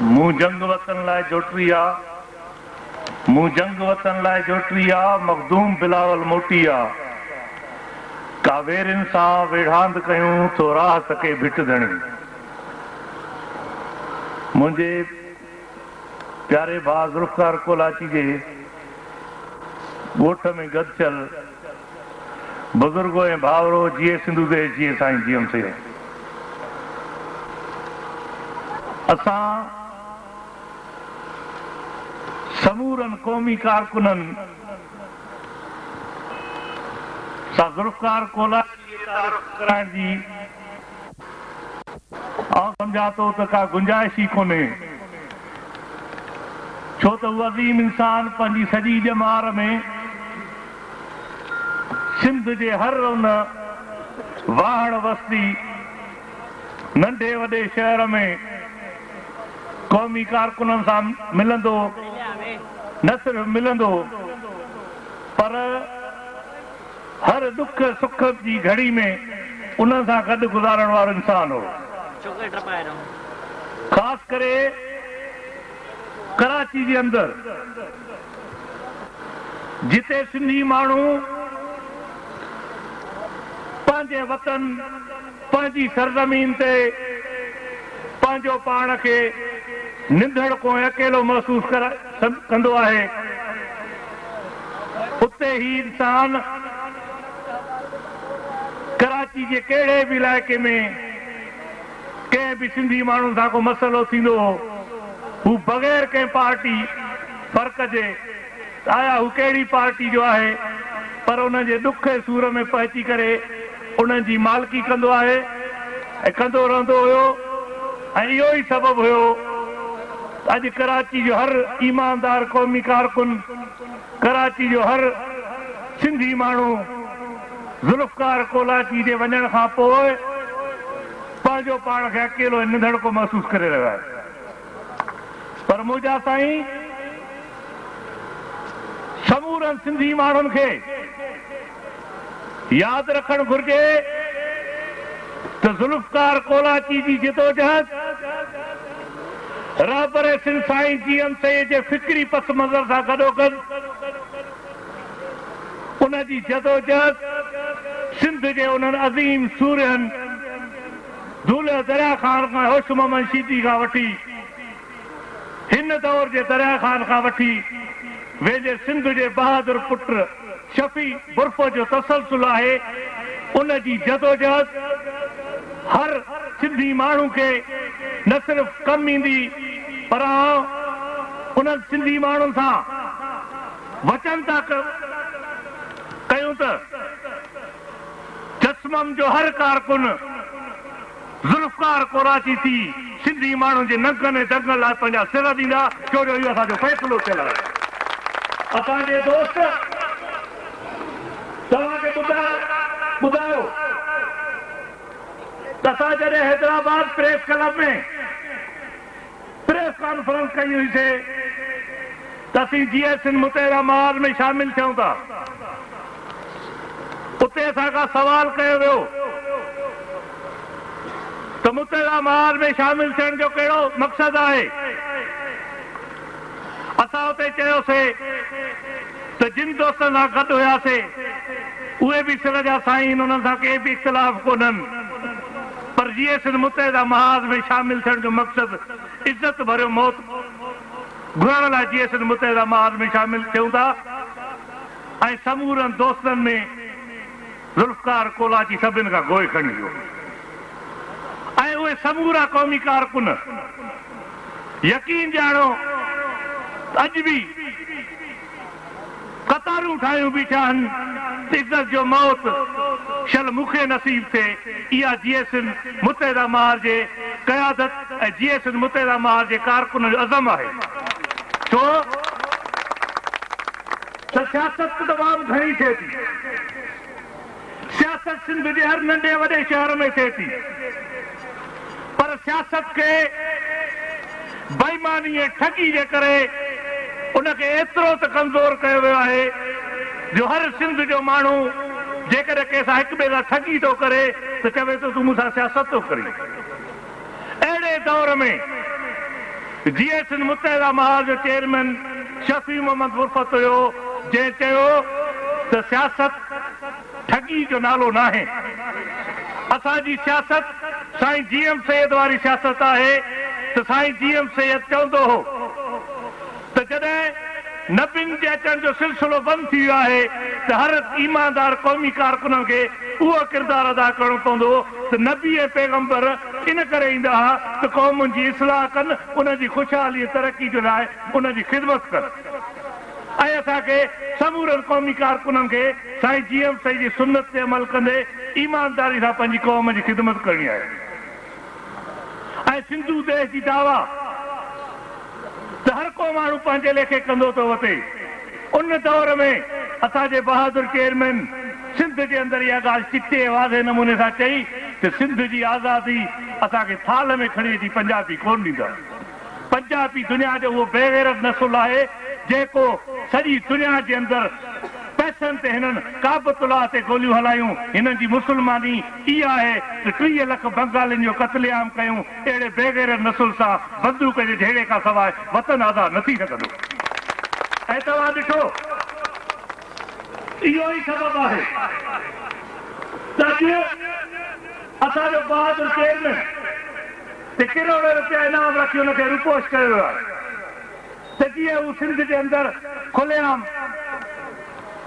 मूं जंग वतन लाइ जोटरी आ, मूं जंग वतन लाइ जोटरी आ, मखदूम बिलावल मोटी आ। कावेरिन सां वेढ़ांद कयूं तो राह सके भिट धणी। मुंहिंजे प्यारे भाउ ज़ुल्फ़िकार कोलाची जे ॻोठ में गॾियल बुज़ुर्गो ऐं भाउरो जीए सिंधु देश जीए साईं जीअम से असां समूरनि क़ौमी कारकुननि सां ज़ुल्फ़िकार कोलाची कराइण जी आउं सम्झां थो त का गुंजाइश ई कोन्हे, छो त उहो अज़ीम इंसान पंहिंजी सॼी ॼमार में सिंध जे हर उन वाहण वस्ती नंढे वॾे शहर में क़ौमी कारकुननि सां मिलंदो, न सिर्फ़ मिलंदो पर हर दुख सुख जी घड़ी में उन्हनि सां गॾु गुज़ारण वारो इंसान हो। ख़ासि करे कराची जे अंदरि जिते सिंधी माण्हू पंहिंजे वतन पंहिंजी सरज़मीन ते पंहिंजो पाण खे निंधड़ को अकेलो महसूस कंदो आहे, उते ही इंसान कराची जे कहिड़े बि इलाइक़े में कंहिं बि सिंधी माण्हू सां को मसइलो थींदो हो, हू बग़ैर कंहिं पार्टी फ़र्क़ जे आया हू कहिड़ी पार्टी जो आहे पर उन जे दुख ऐं सूर में पहुची करे उन्हनि जी मालिकी कंदो आहे ऐं कंदो रहंदो हुयो। ऐं इहो ई सबबु हुयो अॼु कराची जो हर ईमानदार क़ौमी कारकुन, कराची जो हर सिंधी माण्हू ज़ुल्फ़िकार कोलाची जे वञण खां पोइ पंहिंजो पाण खे अकेलो ऐं निंधड़ को महसूस करे रहियो आहे। पर मुंहिंजा साईं समूरनि सिंधी माण्हुनि खे यादि रखणु घुर्जे त ज़ुल्फ़िकार कोलाची जी जिदोजहद रहबर सिंध साईं जीअम सईद जे फिक्री पस मंज़र सां गॾोगॾु उन जी जदोजहद सिंध जे उन्हनि अज़ीम सूर्यनि दूल्हे दरिया खान खां होश मोहम्मद शीदी खां वठी हिन दौर जे दरिया खान खां वठी वेझे सिंध जे बहादुर पुट शफ़ी बुर्फ़ जो तसलसल आहे। उन जी जदोजहद हर सिंधी माण्हू खे न सिर्फ़ कमु ईंदी पर उन्हनि सिंधी माण्हुनि सां वचन था कयूं त जस्मम जो हर कारकुन ज़ुल्फ़िकार कोलाची थी सिंधी माण्हुनि जे नंगनि ऐं दंगनि लाइ पंहिंजा सिर ॾींदा, छो जो इहो असांजो फ़ैसिलो थियल आहे। असांजे दोस्त तव्हांखे ॿुधायो त असां जॾहिं हैदराबाद प्रेस क्लब में प्रेस कॉन्फ्रेंस कई हुईसीं त असीं GS मुतहिदा महाज में शामिल थियूं था। उते असां खां सवाल कयो वियो त मुतहिदा महाज में शामिल थियण जो कहिड़ो मक़सदु आहे। असां उते चयोसीं त जिन दोस्तनि सां गॾु हुयासीं उहे बि सिर जा साईं, उन्हनि सां के बि इख़्तिलाफ़ कोन्हनि, पर GS मुतहिदा महाज में शामिल थियण जो मक़सदु इज़त भरियो मौत घुरण लाइ GS मुतहिदा महाज में शामिल थियूं था। ऐं समूरनि दोस्तनि में ज़ुल्फ़िकार कोलाची सभिनि खां गोए खणी वियो ऐं उहे समूरा क़ौमी कारकुन यकीन ॼाणो अॼु बि कतारूं ठाहियूं बीठा आहिनि, इज़त जो मौत शल मूंखे नसीब थिए। इहा GS मुतहिदा महाज जे क़यादत ऐं GS मुतहिदा महाज जे कारकुन जो अज़म आहे। छो त सियासत तमामु घणी थिए थी, सियासत सिंध जे हर नंढे वॾे शहर में थिए थी, पर सियासत खे बेईमानी ऐं ठगी जे करे उनखे एतिरो त कमज़ोर कयो वियो आहे जो हर सिंध जो माण्हू जेकॾहिं कंहिंसां हिक ॿिए सां ठगी थो करे त चवे थो तूं मूंसां सियासत थो करी। अहिड़े दौर में जीअं सिंध मुत्तहिदा महाल जो चेयरमैन शफ़ी मोहम्मद मुर्फत हुयो, जंहिं चयो त सियासत ठगी जो नालो न आहे। असांजी सियासत साईं जीएम सैयद वारी सियासत आहे त साईं जीएम सैयद चवंदो हो त जॾहिं नबियुनि जे अचण जो सिलसिलो बंदि थी वियो आहे त हर ईमानदार क़ौमी कारकुन खे उहो किरदारु अदा करणो पवंदो त नबी ऐं पैगंबर इन करे ईंदा हुआ त क़ौमुनि जी इस्लाह कनि, उनजी ख़ुशहाली ऐं तरक़ी जे लाइ उनजी ख़िदमत कनि। ऐं असांखे समूरनि क़ौमी कारकुननि खे साईं जीएम सैयद जी सुन्नत ते अमल कंदे ईमानदारी सां पंहिंजी क़ौम जी ख़िदमत करणी आहे। ऐं सिंधू देश जी दावा त हर को माण्हू पंहिंजे लेखे कंदो थो वठे। उन दौर में असांजे बहादुर चेयरमैन सिंध जे अंदरि इहा ॻाल्हि चिटे वाज़े नमूने सां चई त सिंध जी आज़ादी असांखे थाल में खणी अची पंजाबी कोन ॾींदा। पंजाबी दुनिया जो उहो बेग़ैरत नसुल आहे जेको सॼी दुनिया जे अंदरि पैसनि ते हिननि काबतुल्लाह ते गोलियूं हलायूं। हिननि जी मुस्लमानी इहा आहे त 30 लख बंगालियुनि जो क़त्लेआम कयूं। अहिड़े बेग़ैरत नसुल सां बंदूक जे ढेरे खां सवाइ वतन आज़ादु न थी सघंदो। ऐं तव्हां ॾिठो इहो ई सबबु आहे त अॼु असांजो बहादुर चेयरमैन ते किरोड़े रुपया इनाम रखी हुनखे रुपोश कयो वियो आहे त जीअं हू सिंध जे अंदरि खुलेआम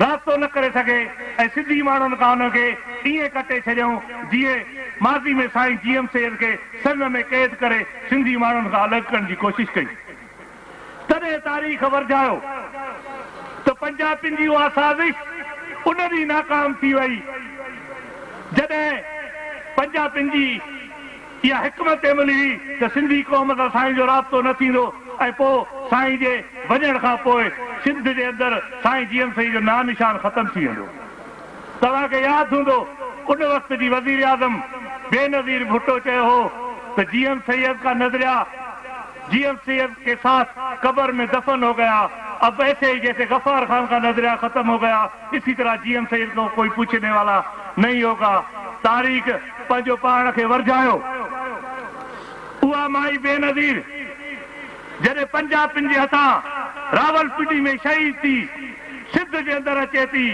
राब्तो न करे सघे ऐं सिंधी माण्हुनि खां हुनखे ईअं कटे छॾियऊं जीअं माज़ी में साईं जीएम सैयद खे सन में कैद करे सिंधी माण्हुनि खां अलॻि करण जी कोशिशि कई। तॾहिं तारीख़ वर्झायो त पंजाबियुनि जी उहा साज़िश उन ॾींहुं नाकाम थी वई जॾहिं पंजाबियुनि जी इहा हिकमत अमली हुई त सिंधी क़ौम सां साईं जो राब्तो न थींदो ऐं पोइ साईं जे वञण खां पोइ सिंध जे अंदरि साईं जीएम सैयद जो नाम निशान ख़तम थी वेंदो। तव्हांखे यादि हूंदो उन वक़्त जी वज़ीर आज़म बेनज़ीर भुट्टो चयो हो त जीएम सैयद का नज़रिया जीएम सैयद के साथ कब्र में दफन हो गया, अब ऐसे ही जैसे गफ्फार खान का नजरिया खत्म हो गया, इसी तरह जीएम सैयद को कोई पूछने वाला नहीं होगा। तारीख़ पंहिंजो पाण खे वर्झायो। उहा माई बेनज़ीर जॾहिं पंजाबियुनि जे हथां रावलपिंडी में शहीद थी सिंध जे अंदरि अचे थी,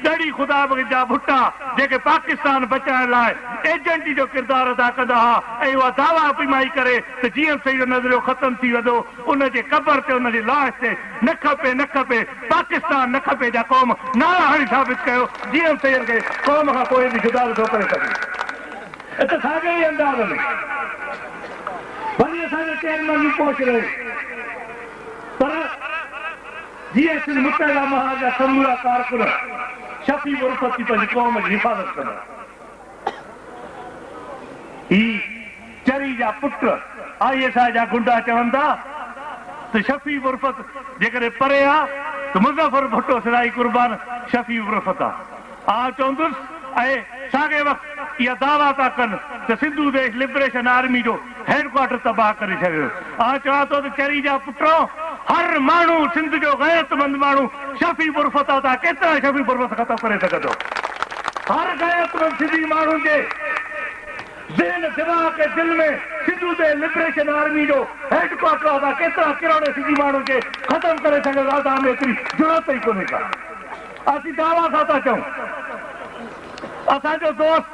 ॾड़ी ख़ुदा जा भुट्टा जेके पाकिस्तान बचाइण लाइ एजेंटी जो किरदारु अदा कंदा हुआ ऐं उहा दावा पई माई करे त जीएम सैयद जो नज़रियो ख़तम थी वेंदो, उनजे क़बर ते उनजी लाश ते न खपे न खपे पाकिस्तान न खपे जा क़ौम नारा हणी साबित कयो जीएम सैयद खे क़ौम खां कोई बि जुदा थो करे सघे। त साॻे ई अंदाज़ में वरी असांजो चेयरमैन बि पहुच रहे पर जीअं सिंध मुत्तहिदा महाल जा समूरा कारकुन शफ़ी मुर्फत जी पंहिंजी क़ौम जी हिफ़ाज़त कंदा। ही चरी जा पुट ISI जा गुंडा चवनि था त शफ़ी मुर्फत जेकॾहिं परे आहे त मुज़फ़र भुट्टो सिराई कुर्बान शफ़ी मुर्फत आहे चवंदुसि ऐं साॻे वक़्तु इहा दावा था कनि त सिंधू देश लिबरेशन आर्मी जो हेडक्वार्टर तबाह करे छॾियो। चवां थो त चरी जा पुटो हर माण्हू सिंध जो गैरतमंद माण्हू शफ़ी मुर्फत था केतिरा शफ़ी मुर्फत ख़तमु करे सघंदो। हर गैरतमंद सिंधी माण्हू जे ज़हन दिमाग़ के दिल में सिंधू देश लिबरेशन आर्मी जो हेडक्वार्टर था केतिरा किरोड़े सिंधी माण्हू खे ख़तमु करे सघंदो। असां में एतिरी ज़रूरत ई कोन्हे का। असीं दावा सां था चऊं असांजो दोस्त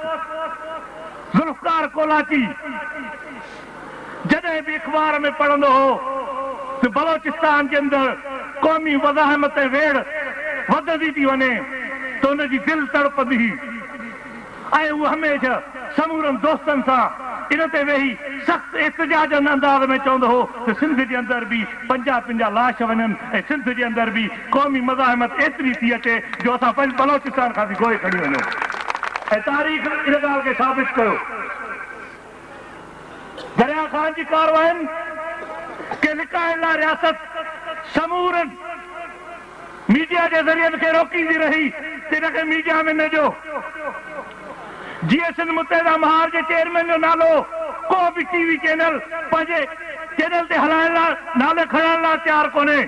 ज़ुल्फ़कार कोलाची जॾहिं बि अख़बार में पढ़ंदो हो त बलोचिस्तान जे अंदरि क़ौमी वज़ाहमत वेड़ वधंदी थी वञे त हुनजी दिलि तड़पंदी हुई ऐं उहो हमेशह समूरनि दोस्तनि सां इन ते वेही सख़्तु एहतिजाजनि अंदाज़ में चवंदो हो त सिंध जे अंदरि बि पंजा लाश वञनि ऐं सिंध जे अंदरि बि क़ौमी मज़ाहमत एतिरी थी अचे जो असां पंहिंजे बलोचिस्तान खां बि गोए खणी वञूं। ऐं तारीख़ इन ॻाल्हि खे साबित कयो। दरिया ख़ान जी कारवायुनि खे लिकाइण लाइ रियासत समूरनि मीडिया जे ज़रियनि खे रोकींदी रही त हिनखे मीडिया में न ॾियो। जीअं सिंध मुत्तहिदा महाल जे चेयरमैन जो नालो को बि TV चैनल पंहिंजे चैनल ते हलाइण लाइ नाले खणण लाइ तयारु कोन्हे।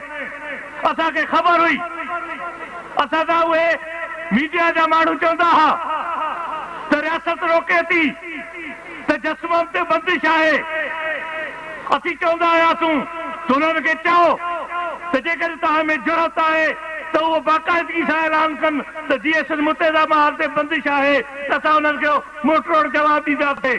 असांखे ख़बर हुई असां सां उहे मीडिया जा माण्हू चवंदा हुआ त रियासत रोके थी त जस्मम ते बंदिश आहे। असीं चवंदा हुआसीं त उन्हनि खे चओ त जेकॾहिं तव्हां में ज़रूरत आहे त उहो बाक़ाइदगी सां ऐलान कनि त जीअं मुतहिदा महाल ते बंदिश आहे त असां उन्हनि खे मुंहुं तोड़ जवाबु ॾींदासीं।